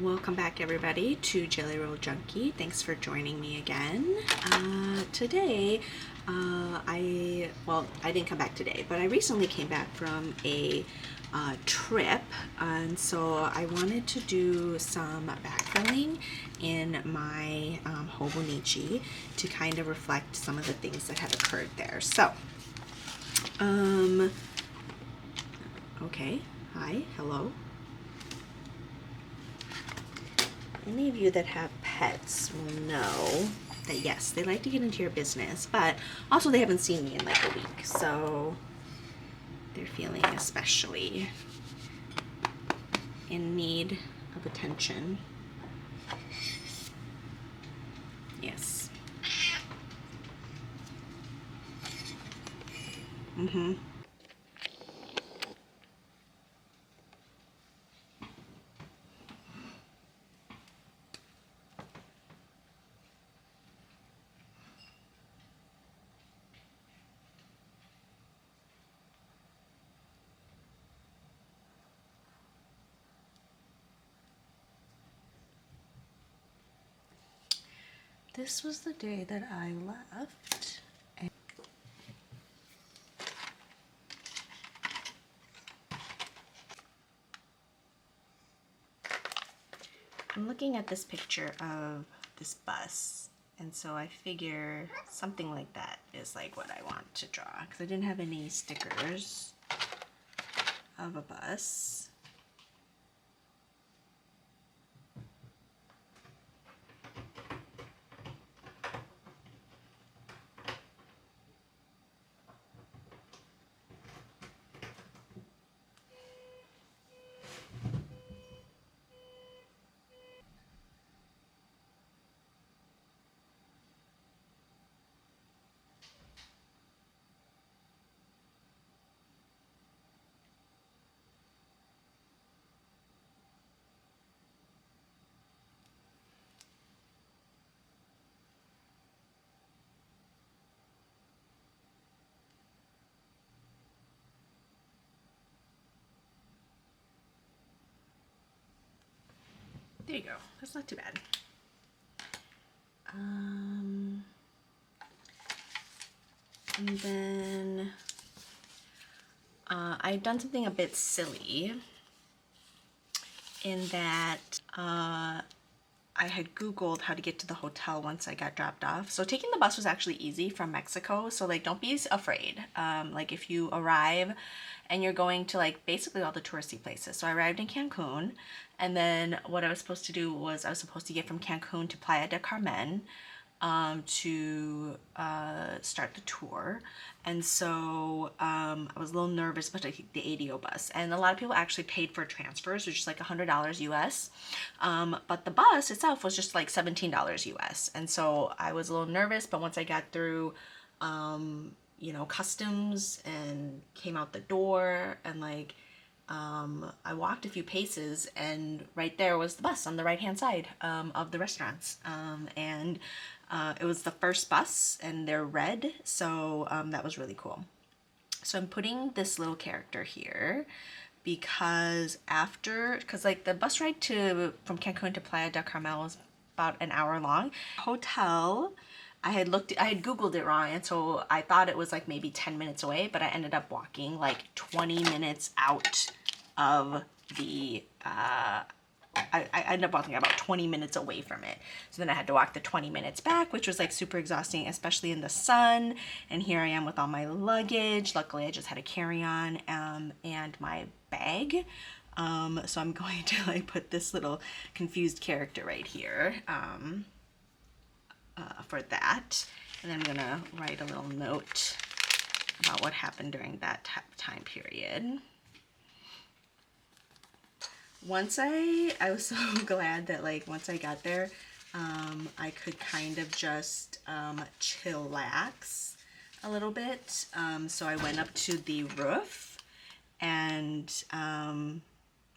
Welcome back everybody to Jelly Roll Junkie. Thanks for joining me again. Today, I didn't come back today, but I recently came back from a trip, and so I wanted to do some backfilling in my Hobonichi to kind of reflect some of the things that had occurred there. So, okay, hi, hello. Any of you that have pets will know that yes, they like to get into your business, but also they haven't seen me in like a week, so they're feeling especially in need of attention. Yes. This was the day that I left. I'm looking at this picture of this bus, and so I figure something like that is like what I want to draw, because I didn't have any stickers of a bus. There you go. That's not too bad. And then I've done something a bit silly in that I had Googled how to get to the hotel once I got dropped off. So taking the bus was actually easy from Mexico. So like, don't be afraid. Like if you arrive and you're going to like basically all the touristy places. So I arrived in Cancun, and then what I was supposed to do was I was supposed to get from Cancun to Playa del Carmen to start the tour. And so I was a little nervous about the ADO bus, and a lot of people actually paid for transfers, which is like $100 US, but the bus itself was just like $17 US. And so I was a little nervous, but once I got through you know, customs and came out the door, and like I walked a few paces, and right there was the bus on the right hand side of the restaurants, and it was the first bus, and they're red, so that was really cool. So I'm putting this little character here because like the bus ride from Cancun to Playa del Carmel was about an hour long. Hotel, I had Googled it wrong, and so I thought it was like maybe 10 minutes away, but I ended up walking like 20 minutes out of the I ended up walking about 20 minutes away from it. So then I had to walk the 20 minutes back, which was like super exhausting, especially in the sun. And here I am with all my luggage. Luckily, I just had a carry-on and my bag. So I'm going to like put this little confused character right here for that. And then I'm gonna write a little note about what happened during that time period. Once I was so glad that like once I got there, I could kind of just chillax a little bit. So I went up to the roof and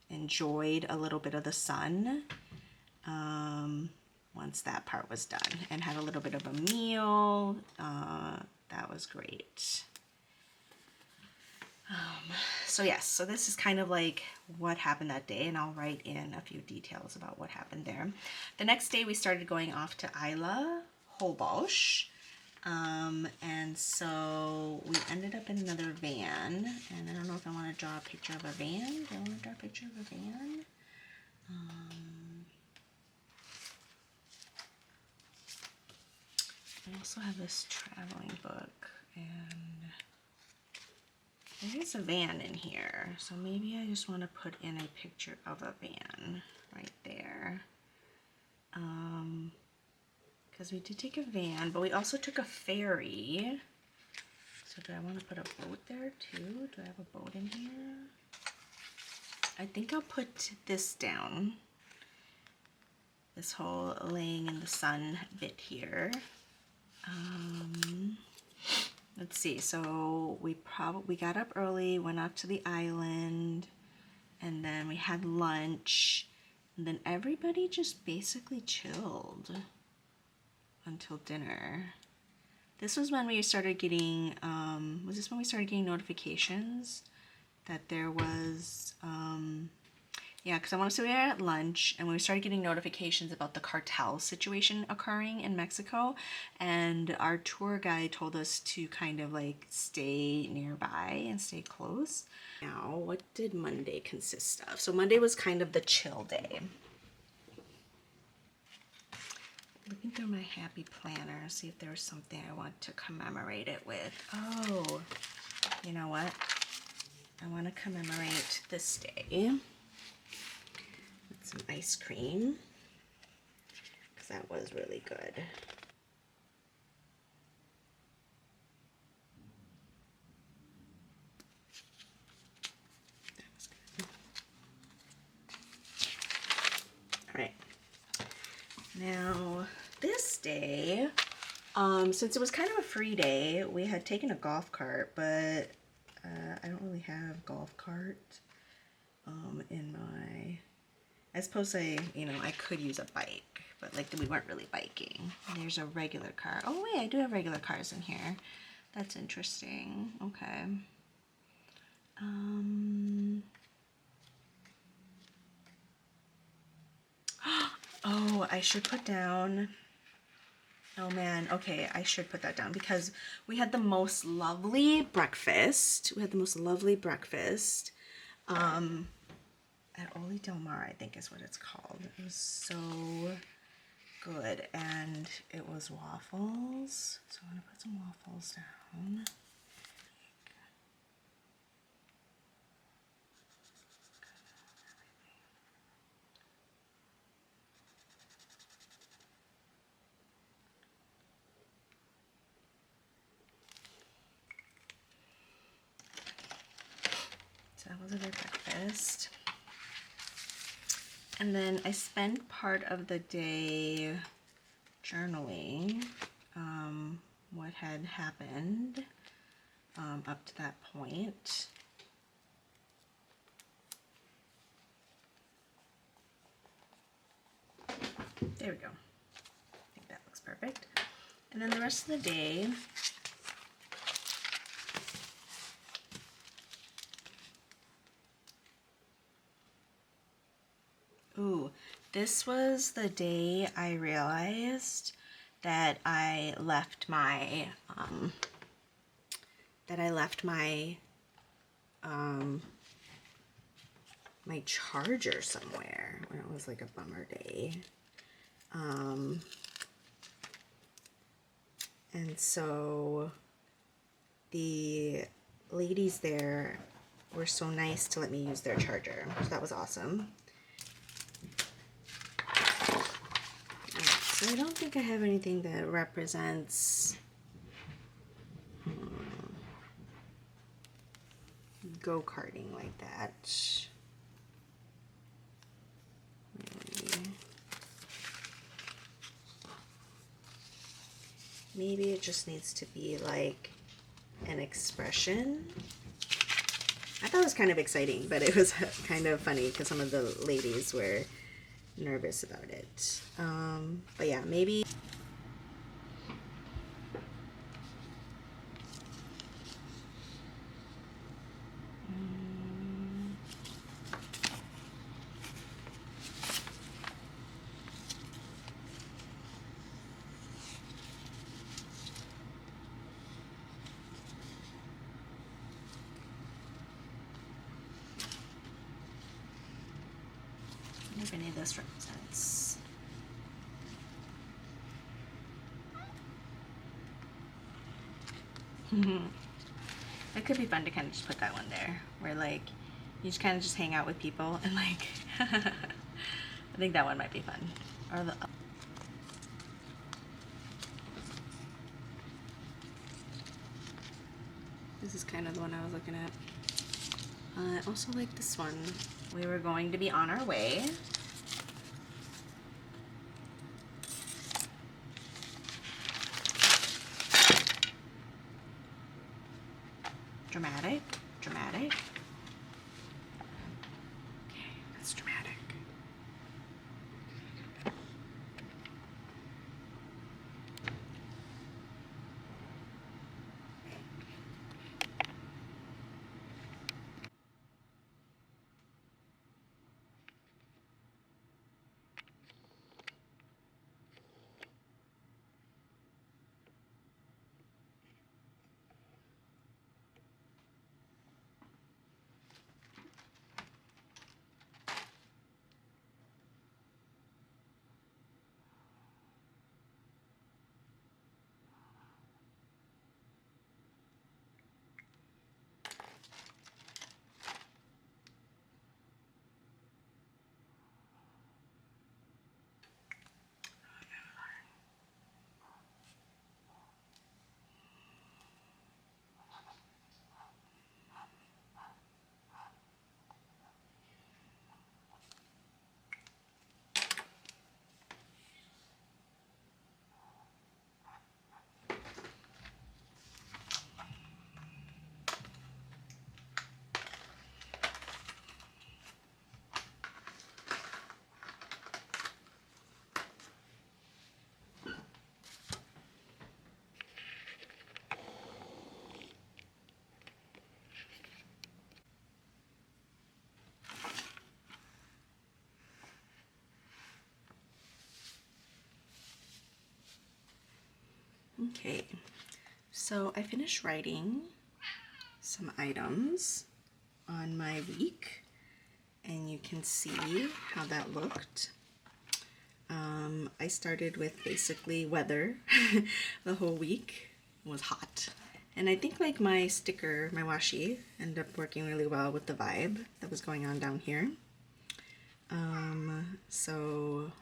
enjoyed a little bit of the sun once that part was done, and had a little bit of a meal. That was great. So yes, so this is kind of like what happened that day, and I'll write in a few details about what happened there. The next day we started going off to Isla Hobonichi, and so we ended up in another van, and I don't know if I want to draw a picture of a van. Do I want to draw a picture of a van? I also have this traveling book, and there is a van in here, so maybe I just want to put in a picture of a van right there. Because we did take a van, but we also took a ferry. So do I want to put a boat there too? Do I have a boat in here? I think I'll put this down. This whole laying in the sun bit here. Let's see, so we got up early, went out to the island, and then we had lunch, and then everybody just basically chilled until dinner. This was when we started getting, was this when we started getting notifications that there was, yeah, because I want to say we were at lunch and we started getting notifications about the cartel situation occurring in Mexico, and our tour guide told us to kind of like stay nearby and stay close. Now, what did Monday consist of? So Monday was kind of the chill day. Looking through my happy planner, see if there was something I want to commemorate it with. Oh, you know what? I want to commemorate this day with some ice cream, because that was really good. That was good. All right. Now, this day, since it was kind of a free day, we had taken a golf cart, but I don't really have golf cart in my, I suppose I could use a bike, but like we weren't really biking. There's a regular car. Oh wait, I do have regular cars in here. That's interesting. Okay. Oh, I should put down, oh man, okay, I should put that down because we had the most lovely breakfast. We had the most lovely breakfast at Oli Del Mar, I think is what it's called. It was so good, and it was waffles. So I'm gonna put some waffles down. So that was a good breakfast. And then I spent part of the day journaling what had happened up to that point. There we go. I think that looks perfect. And then the rest of the day, ooh, this was the day I realized that I left my my charger somewhere. When it was like a bummer day. And so the ladies there were so nice to let me use their charger. So that was awesome. So I don't think I have anything that represents go-karting like that. Maybe it just needs to be like an expression. I thought it was kind of exciting, but it was kind of funny because some of the ladies were nervous about it. But yeah, maybe. if any of this represents. It could be fun to kind of just put that one there, where like you just kind of just hang out with people and like I think that one might be fun. Or the this is kind of the one I was looking at. I also like this one. We were going to be on our way. Dramatic, dramatic. Okay, that's dramatic. Okay, so I finished writing some items on my week, and you can see how that looked. I started with basically weather. The whole week was hot, and I think like my sticker, my washi, ended up working really well with the vibe that was going on down here. So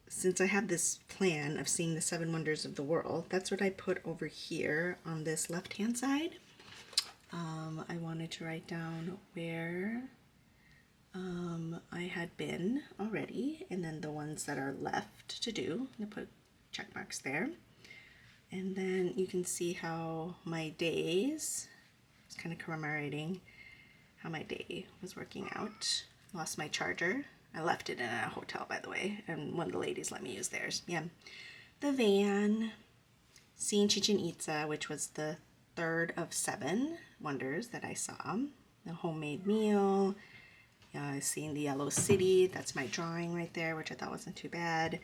since I have this plan of seeing the 7 wonders of the world, that's what I put over here on this left hand side. I wanted to write down where I had been already, and then the ones that are left to do. I'm gonna put check marks there. And then you can see how my days, it's kind of commemorating how my day was working out. Lost my charger. I left it in a hotel, by the way, and one of the ladies let me use theirs. Yeah. The van, seeing Chichen Itza, which was the 3rd of 7 wonders that I saw. The homemade meal, seeing the yellow city, that's my drawing right there, which I thought wasn't too bad.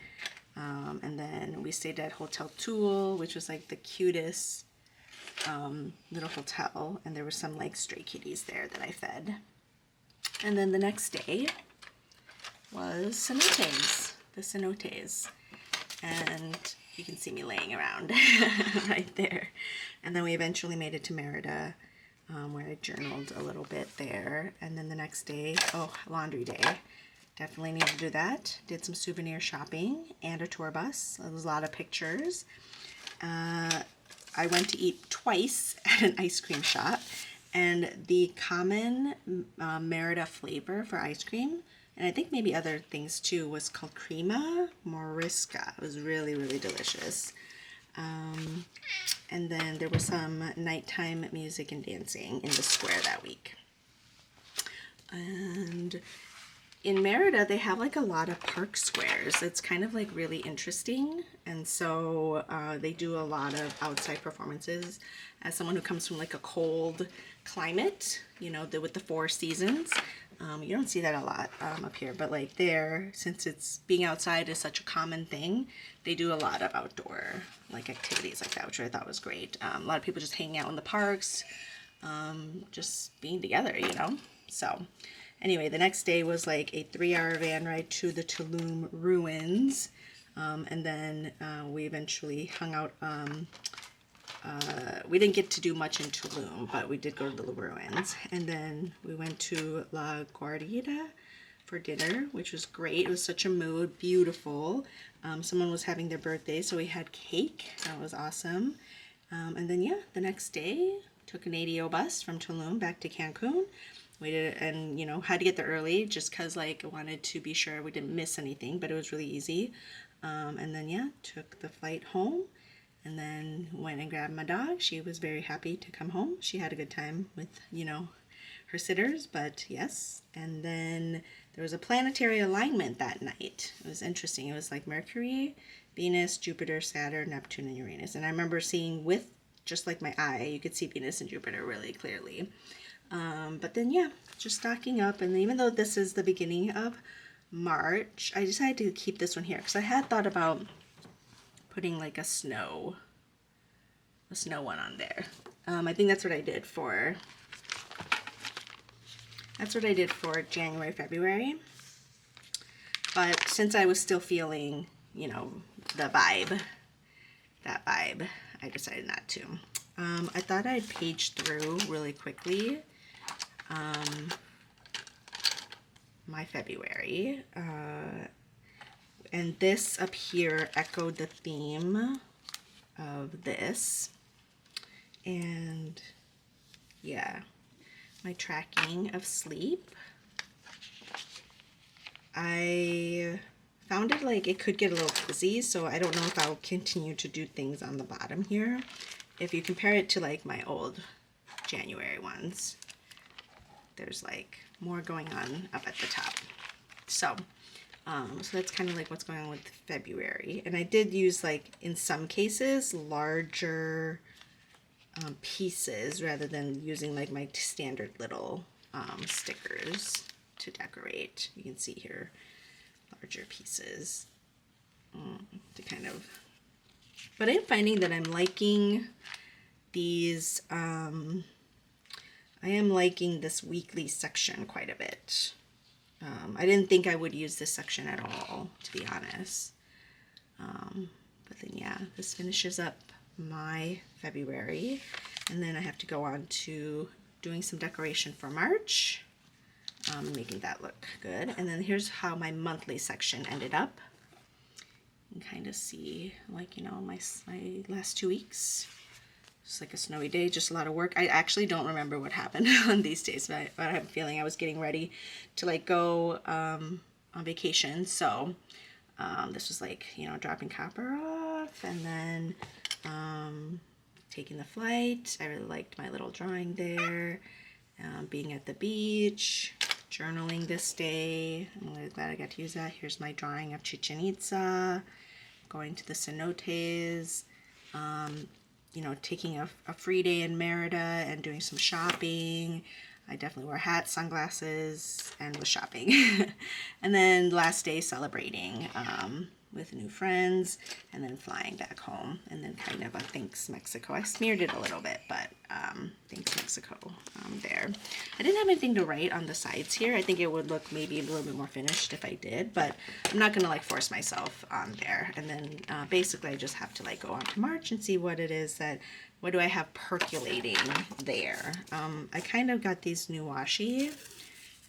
And then we stayed at Hotel Tool, which was like the cutest little hotel, and there were some like stray kitties there that I fed. And then the next day was cenotes, the cenotes, and you can see me laying around right there. And then we eventually made it to Merida, where I journaled a little bit there. And then the next day, oh, laundry day. Definitely need to do that. Did some souvenir shopping and a tour bus. There was a lot of pictures. I went to eat twice at an ice cream shop, and the common Merida flavor for ice cream, and I think maybe other things too, was called Crema Morisca. It was really, really delicious. And then there was some nighttime music and dancing in the square that week. And in Merida, they have like a lot of park squares. It's kind of like really interesting. And so they do a lot of outside performances. As someone who comes from like a cold climate, you know, with the 4 seasons, you don't see that a lot up here. But like there, since it's being outside is such a common thing, they do a lot of outdoor like activities like that, which I thought was great. A lot of people just hanging out in the parks, just being together, you know. So anyway, the next day was like a 3-hour van ride to the Tulum ruins. And then we eventually hung out. We didn't get to do much in Tulum, but we did go to the ruins. And then we went to La Guardia for dinner, which was great. It was such a mood, beautiful. Someone was having their birthday, so we had cake. That was awesome. And then yeah, the next day took an ADO bus from Tulum back to Cancun. Waited and had to get there early just because like I wanted to be sure we didn't miss anything, but it was really easy. And then yeah, took the flight home. And then went and grabbed my dog. She was very happy to come home. She had a good time with, her sitters, but yes. And then there was a planetary alignment that night. It was interesting. It was like Mercury, Venus, Jupiter, Saturn, Neptune, and Uranus. And I remember seeing with just like my eye, you could see Venus and Jupiter really clearly. But then yeah, just stocking up. And even though this is the beginning of March, I decided to keep this one here because I had thought about putting like a snow one on there. I think that's what I did for January, February. But since I was still feeling, that vibe, I decided not to. I thought I'd page through really quickly my February. And this up here echoed the theme of this. And yeah, my tracking of sleep. I found it like it could get a little busy, so I don't know if I'll continue to do things on the bottom here. If you compare it to like my old January ones, there's like more going on up at the top. So that's kind of like what's going on with February. And I did use like, in some cases, larger pieces rather than using like my standard little stickers to decorate. You can see here, larger pieces to kind of, but I'm finding that I'm liking these, I am liking this weekly section quite a bit. I didn't think I would use this section at all, to be honest. But then yeah, this finishes up my February. And then I have to go on to doing some decoration for March. Making that look good. And then here's how my monthly section ended up. You can kind of see, like, my last 2 weeks. It's like a snowy day, just a lot of work. I actually don't remember what happened on these days, but I have a feeling I was getting ready to like go on vacation. So this was like, dropping copper off and then taking the flight. I really liked my little drawing there. Being at the beach, journaling this day. I'm really glad I got to use that. Here's my drawing of Chichen Itza, going to the cenotes. Taking a free day in Merida and doing some shopping. I definitely wore hats, sunglasses, and was shopping. And then last day celebrating with new friends, and then flying back home, and then kind of a thanks Mexico. I smeared it a little bit, but thanks Mexico there. I didn't have anything to write on the sides here. I think it would look maybe a little bit more finished if I did, but I'm not gonna like force myself on there. And then basically I just have to like go on to March and see what it is what do I have percolating there. I kind of got these new washi,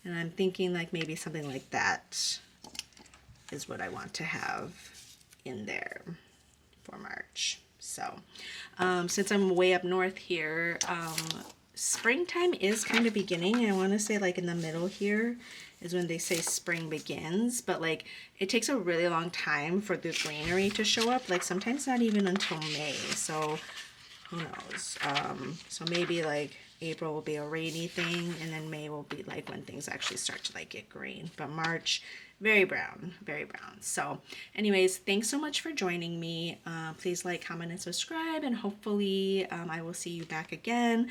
and I'm thinking like maybe something like that is what I want to have in there for March. So since I'm way up north here, springtime is kind of beginning. I want to say like in the middle here is when they say spring begins, but like it takes a really long time for the greenery to show up, like sometimes not even until May. So who knows? So maybe like April will be a rainy thing, and then May will be like when things actually start to like get green. But March, very brown, very brown. So anyways, thanks so much for joining me. Please like, comment, and subscribe, and hopefully I will see you back again.